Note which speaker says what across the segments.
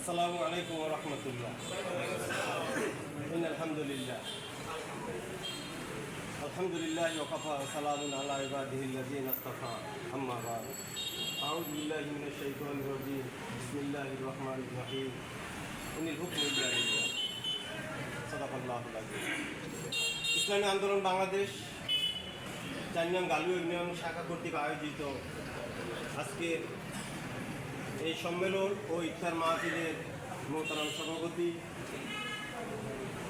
Speaker 1: আসসালামু আলাইকুম ওয়া রাহমাতুল্লাহ। আলহামদুলিল্লাহ ওয়া কাফা ওয়া সালামুন আলা ইবাদিহিল্লাযীনা ইসতাফা আম্মা বা'দ। আউযু বিল্লাহি মিনাশ শাইতানির রাজীম। বিসমিল্লাহির রহমানির রহিম। ইনিল হুকমু ইল্লা লিল্লাহ। সাদাকাল্লাহুল আযীম। ইসলামী আন্দোলন বাংলাদেশ ৪ নং গালুয়া ইউনিয়ন শাখা কর্তৃক আয়োজিত আজকে এই সম্মেলন ও ইফতার মাহফিলের মোহতারাম সভাপতি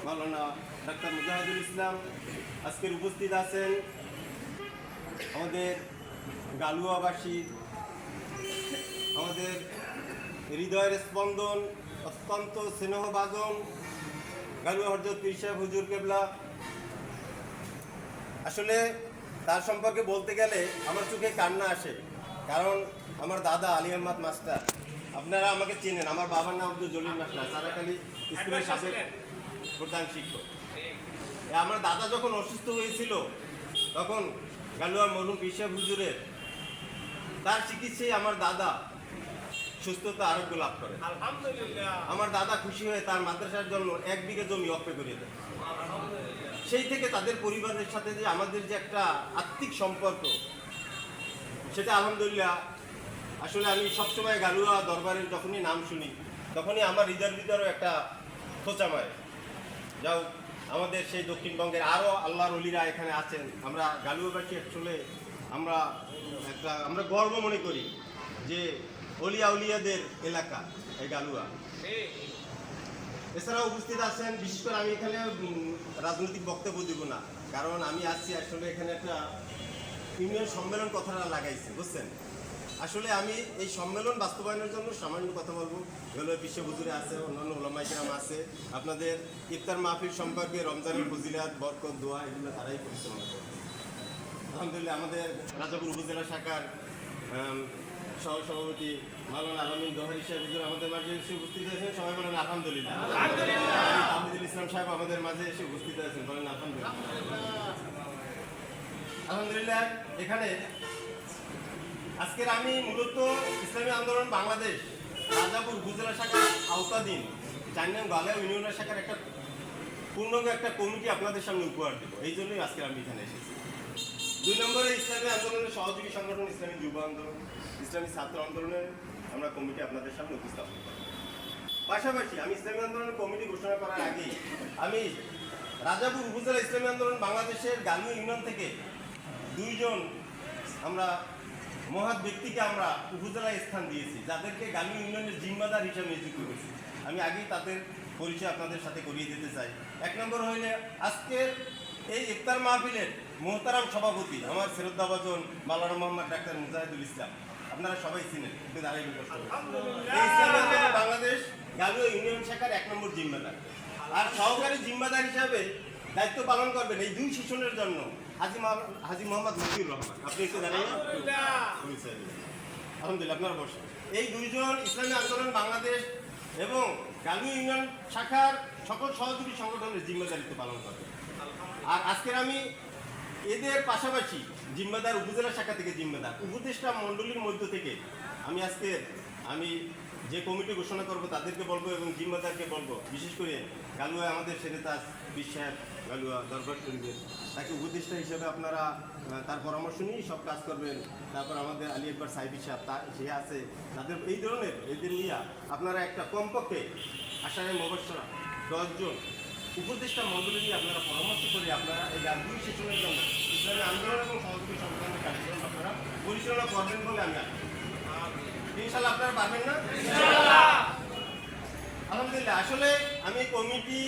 Speaker 1: মাওলানা ডাক্তার মুজাহিদুল ইসলাম, আজকের উপস্থিত আছেন আমাদের গালুয়াবাসী, আমাদের হৃদয়ের স্পন্দন, অত্যন্ত স্নেহভাজন গালুয়া হযরত পীর সাহেব হুজুর কেবলা। আসলে তার সম্পর্কে বলতে গেলে আমার চোখে কান্না আসে, কারণ আমার দাদা আলী আহমদ মাস্টার, আপনারা আমাকে চেনেন, আমার বাবার নাম আব্দুল জলিল মাস্টার, সারাকালী স্কুলের সাবেক প্রধান শিক্ষক। আমার দাদা যখন অসুস্থ হয়েছিল তখন গালুয়ার মরহুম পীর সাহেব হুজুরের তার চিকিৎসায় আমার দাদা সুস্থতা আরোগ্য লাভ করে। আমার দাদা খুশি হয়ে তার মাদ্রাসার জন্য 1 বিঘা জমি অক্ষ করে দেয়। সেই থেকে তাদের পরিবারের সাথে যে আমাদের যে একটা আত্মিক সম্পর্ক, সেটা আলহামদুলিল্লাহ। আসলে আমি সবসময় গালুয়া দরবারের যখনই নাম শুনি তখনই আমার হৃদয়ের ভিতরেও একটা খোঁচাময় যাও। আমাদের সেই দক্ষিণবঙ্গের আরও আল্লাহর ওলিরা এখানে আছেন। আমরা গালুয়াবাসী আসলে আমরা গর্ব মনে করি যে উলিয়াদের এলাকা এই গালুয়া। এছাড়াও উপস্থিত আছেন, বিশেষ করে আমি এখানে রাজনৈতিক বক্তব্য দিব না, কারণ আমি আসছি আসলে এখানে একটা ইউনিয়ন সম্মেলন কথাটা লাগাইছি, বুঝছেন। আসলে আমি এই সম্মেলন বাস্তবায়নের জন্য সামান্য কথা বলবো। গালুয়া বিশ্ব হুজুরে আছে, অন্যান্য ওলামায়ে কেরাম আছে, আপনাদের ইফতার মাহফিল সম্পর্কে রমজানের ফজিলাত, বরকত, দোয়া এগুলো তারাই পরিচালনা করবে। আলহামদুলিল্লাহ আমাদের রাজাপুর উপজেলা শাখার সহসভাপতি মাওলানা আলামিন দোহারি সাহেব হুজুর আমাদের মাঝে এসে উপস্থিত আছেন। সবাই বলেন আলহামদুলিল্লাহ। তামিদুল ইসলাম সাহেব আমাদের মাঝে এসে উপস্থিত আছেন, বলেন আলহামদুলিল্লাহ। আলহামদুলিল্লাহ। এখানে আজকের আমি মূলত ইসলামী আন্দোলন বাংলাদেশ রাজাপুর উপজেলা শাখার আওতাধীন ৪ নং গালুয়া ইউনিয়নের শাখার একটা পূর্ণাঙ্গ একটা কমিটি আপনাদের সামনে উপহার দেবো, এই জন্যই আজকে আমি এখানে এসেছি। 2 নম্বরে ইসলামী আন্দোলনের সহযোগী সংগঠন ইসলামী যুব আন্দোলন, ইসলামী ছাত্র আন্দোলনের আমরা কমিটি আপনাদের সামনে উপস্থাপন করি। পাশাপাশি আমি ইসলামী আন্দোলনের কমিটি ঘোষণা করার আগে আমি রাজাপুর উপজেলা ইসলামী আন্দোলন বাংলাদেশের গালুয়া ইউনিয়ন থেকে 2 জন আমরা মহৎ ব্যক্তিকে আমরা উপজেলায় স্থান দিয়েছি, যাদেরকে গালুয়া ইউনিয়নের জিম্মাদার হিসেবে নিযুক্ত করেছি। আমি আগেই তাদের পরিচয় আপনাদের সাথে করিয়ে দিতে চাই। 1 নম্বর হইলে আজকের এই ইফতার মাহফিলের মোহতারাম সভাপতি আমার শ্রদ্ধাভাজন মাওলানা মোহাম্মদ ডাক্তার মুজাহিদুল ইসলাম, আপনারা সবাই চিনেন। বাংলাদেশ গালুয়া ইউনিয়ন শাখার 1 নম্বর জিম্মাদার, আর সহকারী জিম্মাদার হিসাবে দায়িত্ব পালন করবেন এই 2 সেশনের জন্য হাজি মোহাম্মদ মতিউর রহমান। আপনি একটু জানেন, আলহামদুলিল্লাহ আপনারা বসেন। এই 2 জন ইসলামী আন্দোলন বাংলাদেশ এবং গালুয়া ইউনিয়ন শাখার সকল সহযোগী সংগঠনের জিম্মাদারিত্ব পালন করবেন। আর আজকের আমি এদের পাশাপাশি জিম্মাদার উপজেলা শাখা থেকে জিম্মাদার উপদেষ্টা মণ্ডলীর মধ্য থেকে আমি যে কমিটি ঘোষণা করব তাদেরকে বলবো এবং জিম্মাদারকে বলবো, বিশেষ করে গালুয়া আমাদের সেনেতাজ পীর সাহেব গালুয়া দরবার শরীফের, তাকে উপদেষ্টা হিসেবে আপনারা তার পরামর্শ নিয়েই সব কাজ করবেন। তারপর আমাদের আলী আকবর সাহেব সাহেব সে আছে, তাদের এই ধরনের এদের নিয়ে আপনারা একটা কমপক্ষে আশায় মবসরা 10 জন উপদেষ্টা মণ্ডলী নিয়ে আপনারা পরামর্শ করে আপনারা এই 2 সেশনের জন্য ইসলামী আন্দোলন এবং সহযোগী সংগঠনের কার্যক্রম আপনারা পরিচালনা করবেন বলে আমি আশা করি। ইনশাআল্লাহ আপনারা পারবেন না? আলহামদুলিল্লাহ। আসলে আমি কমিটি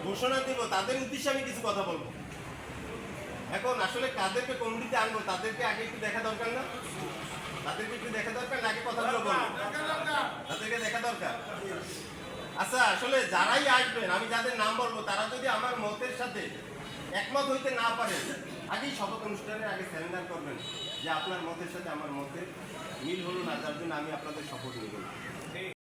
Speaker 1: ঘোষণা দেব, তাদের উদ্দেশ্যে আমি কিছু কথা বলবো। এখন আসলে কাদেরকে কমিটিতে আনবো তাদেরকে আগে একটু দেখা দরকার না? তাদেরকে একটু দেখা দরকার না? আগে কথাগুলো বলবো, তাদেরকে দেখা দরকার। আচ্ছা, আসলে যারাই আসবেন আমি যাদের নাম বলবো তারা যদি আমার মতের সাথে একমত হইতে না পারেন, আগেই শপথ অনুষ্ঠানের আগে স্যারেন্ডার করবেন যে আপনার মতের সাথে আমার মতের মিল হলো না, যার জন্য আমি আপনাদের শপথ নিব না।